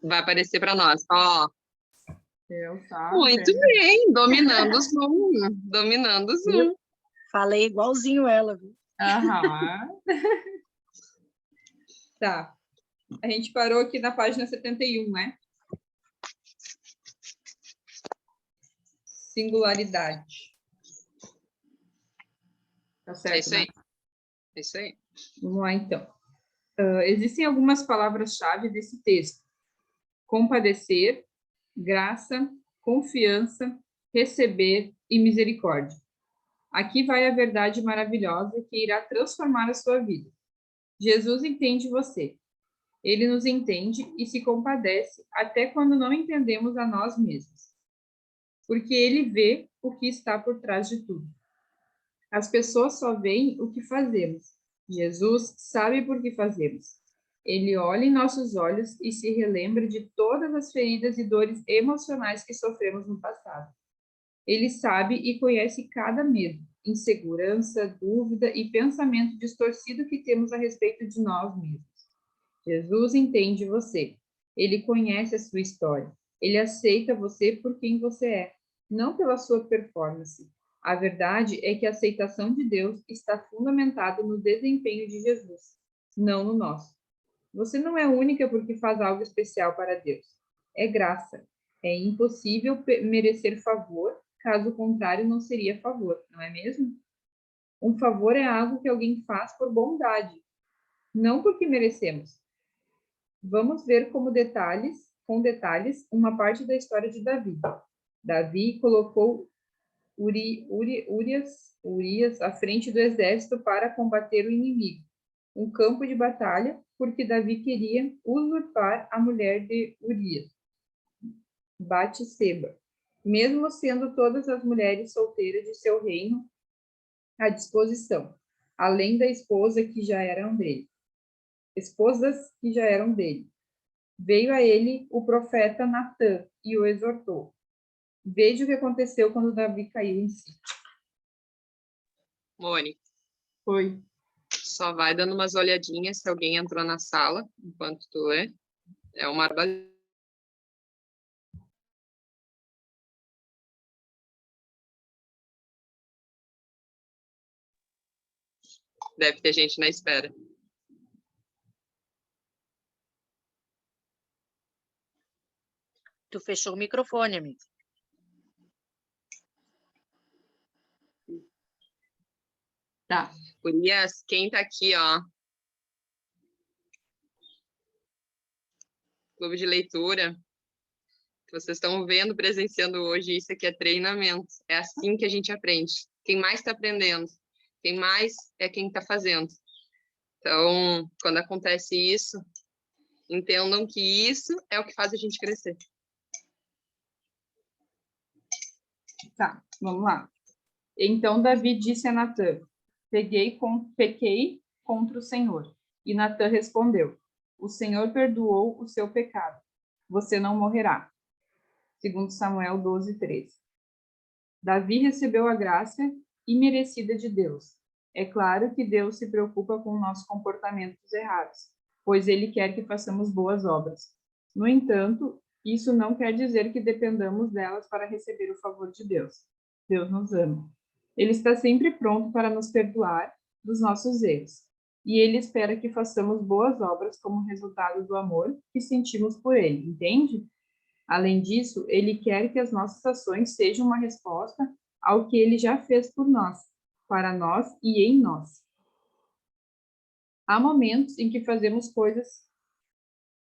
Vai aparecer para nós. Ó, Eu muito bem, dominando o Zoom, dominando o Zoom. Falei igualzinho ela, viu? Aham. Tá. A gente parou aqui na página 71, né? Singularidade. Tá certo, É isso aí. né? É isso aí. Vamos lá, então. Existem algumas palavras-chave desse texto. Compadecer, graça, confiança, receber e misericórdia. Aqui vai a verdade maravilhosa que irá transformar a sua vida. Jesus entende você. Ele nos entende e se compadece até quando não entendemos a nós mesmos. Porque ele vê o que está por trás de tudo. As pessoas só veem o que fazemos. Jesus sabe por que fazemos. Ele olha em nossos olhos e se relembra de todas as feridas e dores emocionais que sofremos no passado. Ele sabe e conhece cada medo, insegurança, dúvida e pensamento distorcido que temos a respeito de nós mesmos. Jesus entende você. Ele conhece a sua história. Ele aceita você por quem você é, não pela sua performance. A verdade é que a aceitação de Deus está fundamentada no desempenho de Jesus, não no nosso. Você não é única porque faz algo especial para Deus. É graça. É impossível merecer favor, caso contrário, não seria favor, não é mesmo? Um favor é algo que alguém faz por bondade, não porque merecemos. Vamos ver com detalhes, uma parte da história de Davi. Davi colocou Urias à frente do exército para combater o inimigo. Um campo de batalha, porque Davi queria usurpar a mulher de Urias, Batseba, mesmo sendo todas as mulheres solteiras de seu reino à disposição, além da esposas que já eram dele. Veio a ele o profeta Natã e o exortou. Veja o que aconteceu quando Davi caiu em si. Mônica, Foi. só vai dando umas olhadinhas se alguém entrou na sala enquanto tu lê. É uma barbaridade. Deve ter gente na espera. Tu fechou o microfone, amigo. Tá. Urias, quem tá aqui, ó? Clube de leitura. Que vocês estão vendo, presenciando hoje, isso aqui é treinamento. É assim que a gente aprende. Quem mais está aprendendo, quem mais é quem está fazendo. Então, quando acontece isso, entendam que isso é o que faz a gente crescer. Tá, vamos lá. Então Davi disse a Natã: pequei contra o Senhor. E Natã respondeu: o Senhor perdoou o seu pecado. Você não morrerá. Segundo Samuel 12:13. Davi recebeu a graça imerecida de Deus. É claro que Deus se preocupa com nossos comportamentos errados, pois ele quer que façamos boas obras. No entanto, isso não quer dizer que dependamos delas para receber o favor de Deus. Deus nos ama. Ele está sempre pronto para nos perdoar dos nossos erros, e ele espera que façamos boas obras como resultado do amor que sentimos por ele, entende? Além disso, ele quer que as nossas ações sejam uma resposta ao que ele já fez por nós, para nós e em nós. Há momentos em que fazemos coisas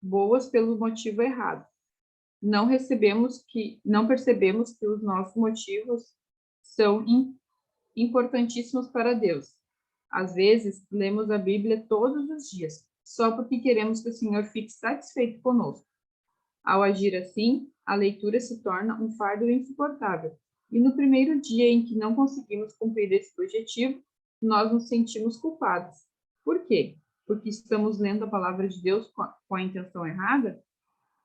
boas pelo motivo errado. Não percebemos que os nossos motivos são importantíssimos para Deus. Às vezes, lemos a Bíblia todos os dias, só porque queremos que o Senhor fique satisfeito conosco. Ao agir assim, a leitura se torna um fardo insuportável. E no primeiro dia em que não conseguimos cumprir esse objetivo, nós nos sentimos culpados. Por quê? Porque estamos lendo a palavra de Deus com a intenção errada?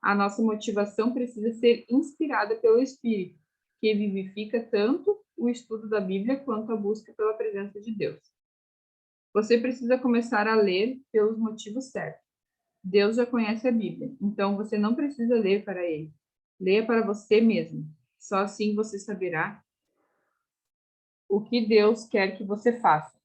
A nossa motivação precisa ser inspirada pelo Espírito, que vivifica tanto o estudo da Bíblia quanto a busca pela presença de Deus. Você precisa começar a ler pelos motivos certos. Deus já conhece a Bíblia, então você não precisa ler para ele. Leia para você mesmo. Só assim você saberá o que Deus quer que você faça.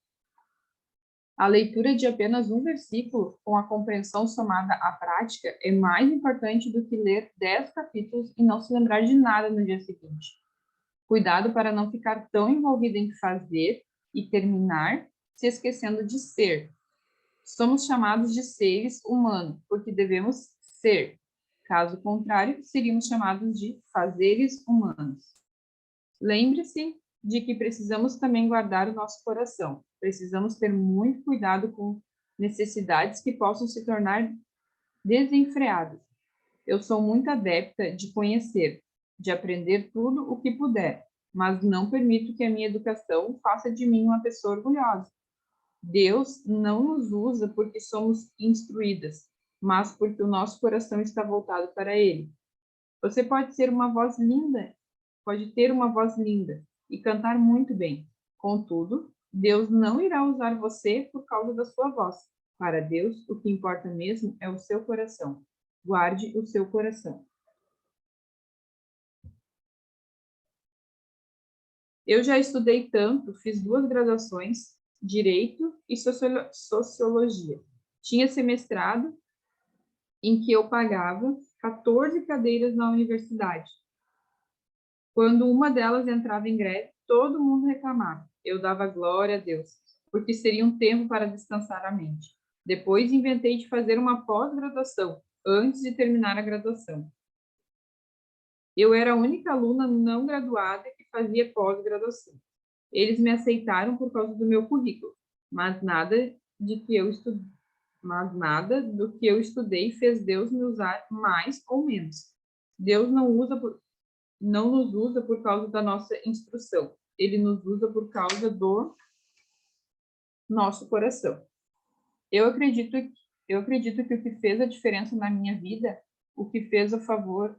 A leitura de apenas um versículo, com a compreensão somada à prática, é mais importante do que ler 10 capítulos e não se lembrar de nada no dia seguinte. Cuidado para não ficar tão envolvido em fazer e terminar, se esquecendo de ser. Somos chamados de seres humanos, porque devemos ser. Caso contrário, seríamos chamados de fazeres humanos. Lembre-se de que precisamos também guardar o nosso coração. Precisamos ter muito cuidado com necessidades que possam se tornar desenfreadas. Eu sou muito adepta de conhecer, de aprender tudo o que puder, mas não permito que a minha educação faça de mim uma pessoa orgulhosa. Deus não nos usa porque somos instruídas, mas porque o nosso coração está voltado para Ele. Você pode ser uma voz linda, pode ter uma voz linda e cantar muito bem. Contudo, Deus não irá usar você por causa da sua voz. Para Deus, o que importa mesmo é o seu coração. Guarde o seu coração. Eu já estudei tanto, fiz 2 graduações, Direito e Sociologia. Tinha semestrado em que eu pagava 14 cadeiras na universidade. Quando uma delas entrava em greve, todo mundo reclamava. Eu dava glória a Deus, porque seria um tempo para descansar a mente. Depois inventei de fazer uma pós-graduação, antes de terminar a graduação. Eu era a única aluna não graduada que fazia pós-graduação. Eles me aceitaram por causa do meu currículo, mas nada do que eu estudei fez Deus me usar mais ou menos. Deus não nos usa por causa da nossa instrução. Ele nos usa por causa do nosso coração. Eu acredito que o que fez a diferença na minha vida, o que fez o favor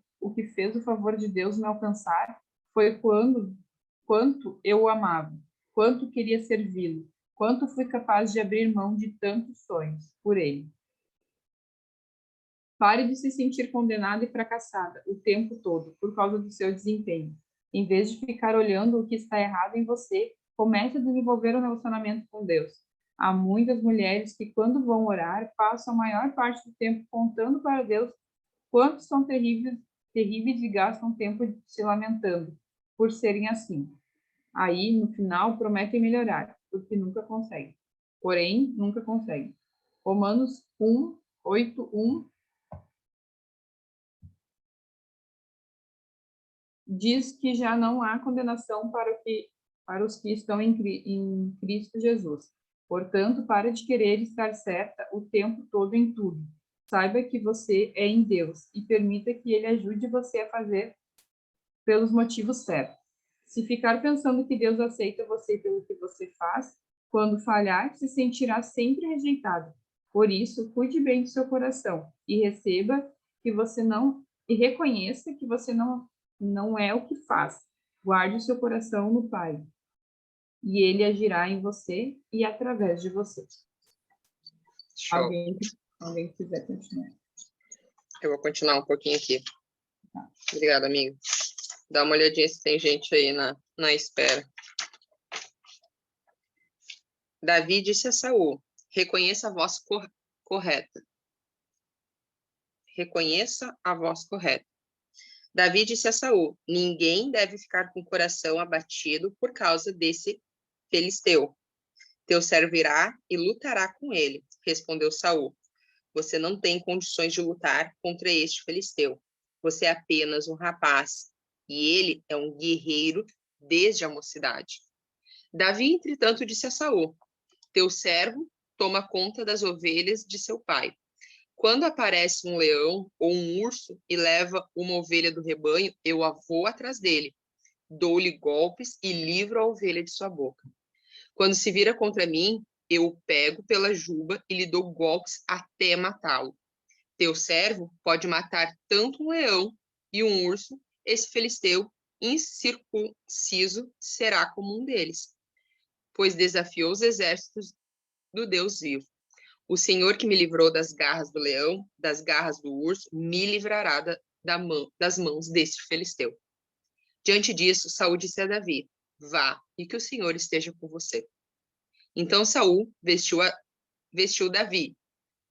de Deus me alcançar, foi quanto eu o amava, quanto queria servi-lo, quanto fui capaz de abrir mão de tantos sonhos por ele. Pare de se sentir condenada e fracassada o tempo todo por causa do seu desempenho. Em vez de ficar olhando o que está errado em você, comece a desenvolver um relacionamento com Deus. Há muitas mulheres que, quando vão orar, passam a maior parte do tempo contando para Deus quantos são terríveis e gastam tempo se lamentando por serem assim. Aí, no final, prometem melhorar, porque nunca conseguem. Porém, nunca conseguem. Romanos 8:1 diz que já não há condenação para os que estão em Cristo Jesus. Portanto, pare de querer estar certa o tempo todo em tudo. Saiba que você é em Deus e permita que Ele ajude você a fazer pelos motivos certos. Se ficar pensando que Deus aceita você pelo que você faz, quando falhar, se sentirá sempre rejeitado. Por isso, cuide bem do seu coração e reconheça que você não é o que faz. Guarde o seu coração no Pai, e Ele agirá em você e através de você. Show. Alguém quiser continuar? Eu vou continuar um pouquinho aqui. Tá. Obrigada, amigo. Dá uma olhadinha se tem gente aí na espera. Davi disse a Saul: reconheça a voz correta. Reconheça a voz correta. Davi disse a Saul: ninguém deve ficar com o coração abatido por causa desse filisteu. Teu servo irá e lutará com ele, respondeu Saul. Você não tem condições de lutar contra este filisteu. Você é apenas um rapaz, e ele é um guerreiro desde a mocidade. Davi, entretanto, disse a Saul: teu servo toma conta das ovelhas de seu pai. Quando aparece um leão ou um urso e leva uma ovelha do rebanho, eu vou atrás dele, dou-lhe golpes e livro a ovelha de sua boca. Quando se vira contra mim, eu o pego pela juba e lhe dou golpes até matá-lo. Teu servo pode matar tanto um leão e um urso, esse filisteu incircunciso será como um deles, pois desafiou os exércitos do Deus vivo. O Senhor que me livrou das garras do leão, das garras do urso, me livrará das mãos deste filisteu. Diante disso, Saul disse a Davi: vá, e que o Senhor esteja com você. Então Saul vestiu Davi.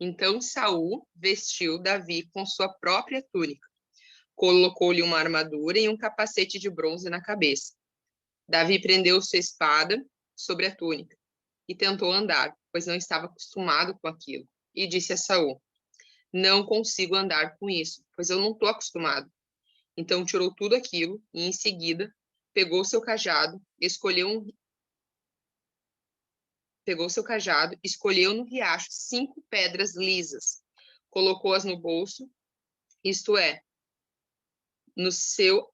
Então Saul vestiu Davi com sua própria túnica. Colocou-lhe uma armadura e um capacete de bronze na cabeça. Davi prendeu sua espada sobre a túnica e tentou andar, pois não estava acostumado com aquilo. E disse a Saul: não consigo andar com isso, pois eu não estou acostumado. Então tirou tudo aquilo e, em seguida, pegou seu cajado, escolheu no riacho 5 pedras lisas, colocou-as no bolso, isto é, no seu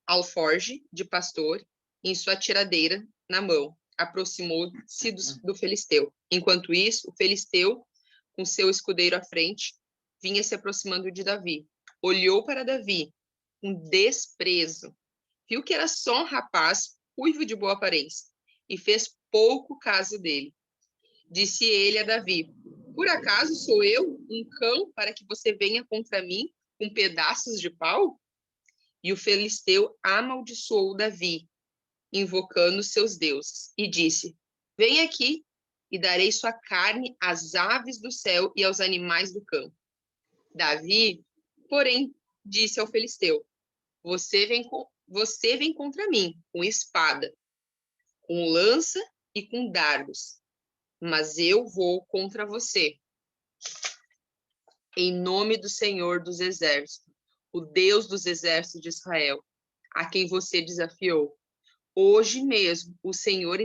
alforje de pastor, em sua tiradeira na mão. Aproximou-se do filisteu. Enquanto isso, o filisteu, com seu escudeiro à frente, vinha se aproximando de Davi. Olhou para Davi com desprezo. Viu que era só um rapaz ruivo de boa aparência e fez pouco caso dele. Disse ele a Davi: por acaso sou eu um cão para que você venha contra mim com pedaços de pau? E o filisteu amaldiçoou Davi, invocando seus deuses, e disse: vem aqui, e darei sua carne às aves do céu e aos animais do campo. Davi, porém, disse ao filisteu: você vem contra mim com espada, com lança e com dardos, mas eu vou contra você em nome do Senhor dos Exércitos, o Deus dos exércitos de Israel, a quem você desafiou. Hoje mesmo o Senhor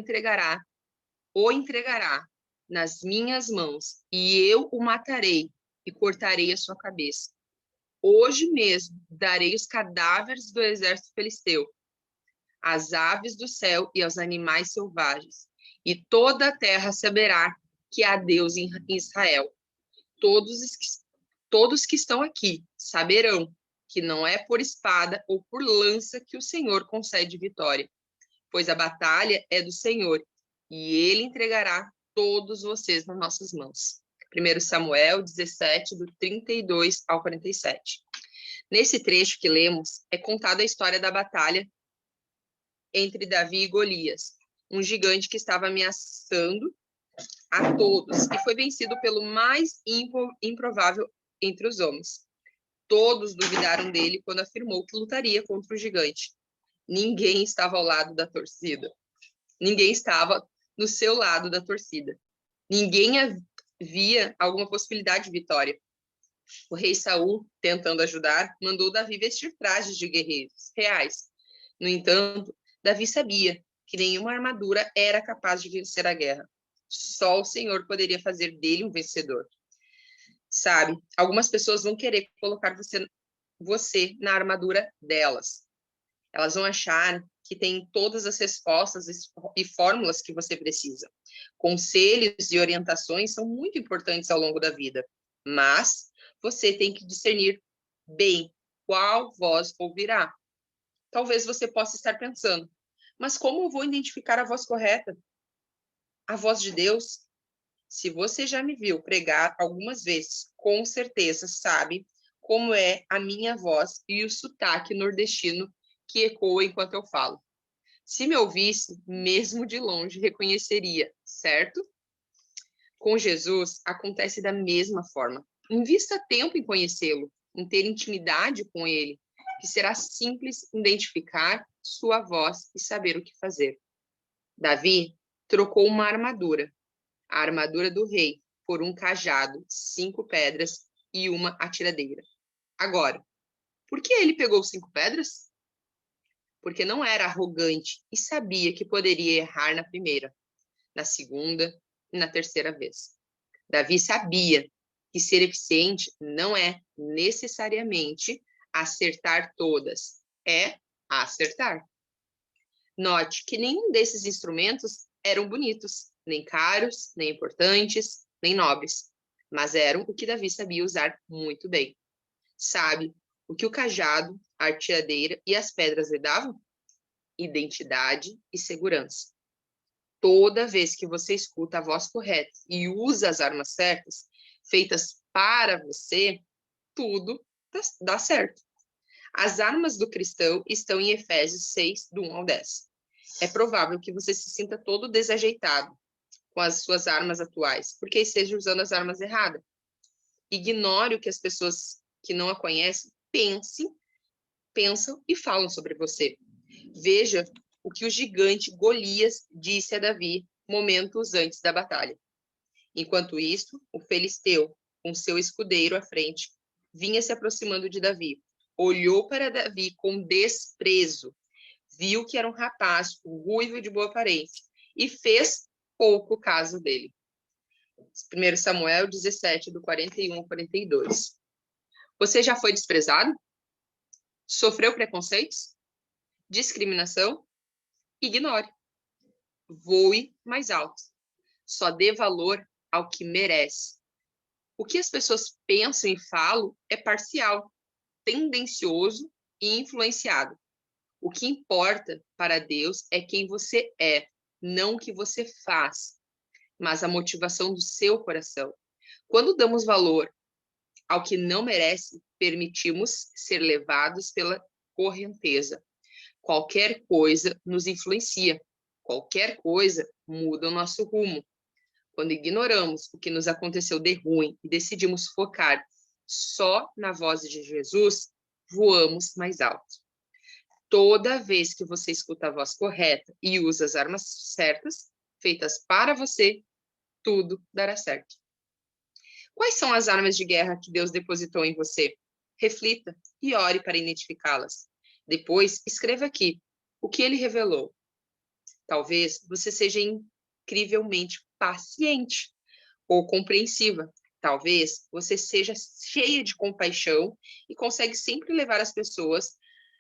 o entregará nas minhas mãos, e eu o matarei e cortarei a sua cabeça. Hoje mesmo darei os cadáveres do exército filisteu, às aves do céu e aos animais selvagens, e toda a terra saberá que há Deus em Israel. Todos que estão aqui saberão que não é por espada ou por lança que o Senhor concede vitória, pois a batalha é do Senhor, e ele entregará todos vocês nas nossas mãos. 1 Samuel 17, do 32 ao 47. Nesse trecho que lemos, é contada a história da batalha entre Davi e Golias, um gigante que estava ameaçando a todos e foi vencido pelo mais improvável entre os homens. Todos duvidaram dele quando afirmou que lutaria contra o gigante. Ninguém estava ao lado da torcida. Ninguém estava no seu lado da torcida. Ninguém via alguma possibilidade de vitória. O rei Saul, tentando ajudar, mandou Davi vestir trajes de guerreiros reais. No entanto, Davi sabia que nenhuma armadura era capaz de vencer a guerra. Só o Senhor poderia fazer dele um vencedor. Sabe, algumas pessoas vão querer colocar você na armadura delas. Elas vão achar que tem todas as respostas e fórmulas que você precisa. Conselhos e orientações são muito importantes ao longo da vida, mas você tem que discernir bem qual voz ouvirá. Talvez você possa estar pensando, mas como eu vou identificar a voz correta? A voz de Deus? Se você já me viu pregar algumas vezes, com certeza sabe como é a minha voz e o sotaque nordestino que ecoa enquanto eu falo. Se me ouvisse, mesmo de longe, reconheceria, certo? Com Jesus, acontece da mesma forma. Invista tempo em conhecê-lo, em ter intimidade com ele, que será simples identificar sua voz e saber o que fazer. Davi trocou uma armadura, a armadura do rei, por um cajado, 5 pedras e uma atiradeira. Agora, por que ele pegou 5 pedras? Porque não era arrogante e sabia que poderia errar na primeira, na segunda e na terceira vez. Davi sabia que ser eficiente não é necessariamente acertar todas, é acertar. Note que nenhum desses instrumentos eram bonitos, nem caros, nem importantes, nem nobres, mas eram o que Davi sabia usar muito bem. Sabe o que o cajado, a artilhadeira e as pedras lhe davam? Identidade e segurança. Toda vez que você escuta a voz correta e usa as armas certas, feitas para você, tudo dá certo. As armas do cristão estão em Efésios 6, do 1 ao 10. É provável que você se sinta todo desajeitado com as suas armas atuais, porque esteja usando as armas erradas. Ignore o que as pessoas que não a conhecem pensam e falam sobre você. Veja o que o gigante Golias disse a Davi momentos antes da batalha. Enquanto isso, o filisteu, com seu escudeiro à frente, vinha se aproximando de Davi. Olhou para Davi com desprezo, viu que era um rapaz ruivo de boa aparência e fez pouco caso dele. 1 Samuel 17, do 41 ao 42. Você já foi desprezado? Sofreu preconceitos? Discriminação? Ignore. Voe mais alto. Só dê valor ao que merece. O que as pessoas pensam e falam é parcial, tendencioso e influenciado. O que importa para Deus é quem você é, não o que você faz, mas a motivação do seu coração. Quando damos valor ao que não merece, permitimos ser levados pela correnteza. Qualquer coisa nos influencia, qualquer coisa muda o nosso rumo. Quando ignoramos o que nos aconteceu de ruim e decidimos focar só na voz de Jesus, voamos mais alto. Toda vez que você escuta a voz correta e usa as armas certas, feitas para você, tudo dará certo. Quais são as armas de guerra que Deus depositou em você? Reflita e ore para identificá-las. Depois, escreva aqui o que ele revelou. Talvez você seja incrivelmente paciente ou compreensiva. Talvez você seja cheia de compaixão e consegue sempre levar as pessoas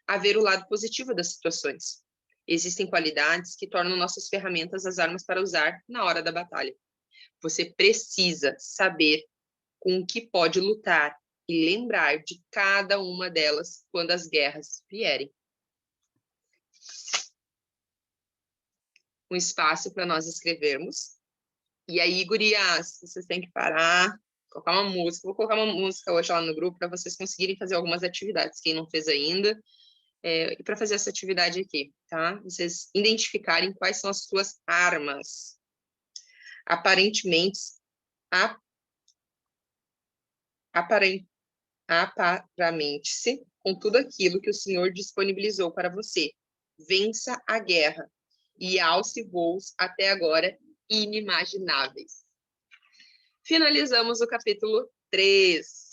a ver o lado positivo das situações. Existem qualidades que tornam nossas ferramentas as armas para usar na hora da batalha. Você precisa saber com o que pode lutar e lembrar de cada uma delas quando as guerras vierem. Um espaço para nós escrevermos. E aí, gurias, vocês têm que parar, colocar uma música. Vou colocar uma música hoje lá no grupo para vocês conseguirem fazer algumas atividades, quem não fez ainda. E para fazer essa atividade aqui, tá? Vocês identificarem quais são as suas armas. Aparentemente, aparamente-se com tudo aquilo que o Senhor disponibilizou para você. Vença a guerra e alce voos até agora inimagináveis. Finalizamos o capítulo 3.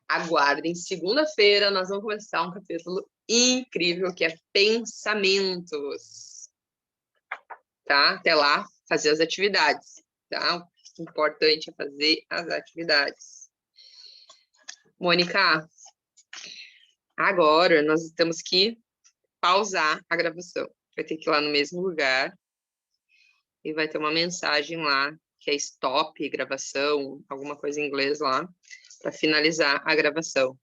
Aguardem, segunda-feira nós vamos começar um capítulo incrível que é pensamentos. Tá? Até lá, fazer as atividades, tá? O importante é fazer as atividades. Mônica, agora nós temos que pausar a gravação. Vai ter que ir lá no mesmo lugar e vai ter uma mensagem lá que é stop gravação, alguma coisa em inglês lá, para finalizar a gravação.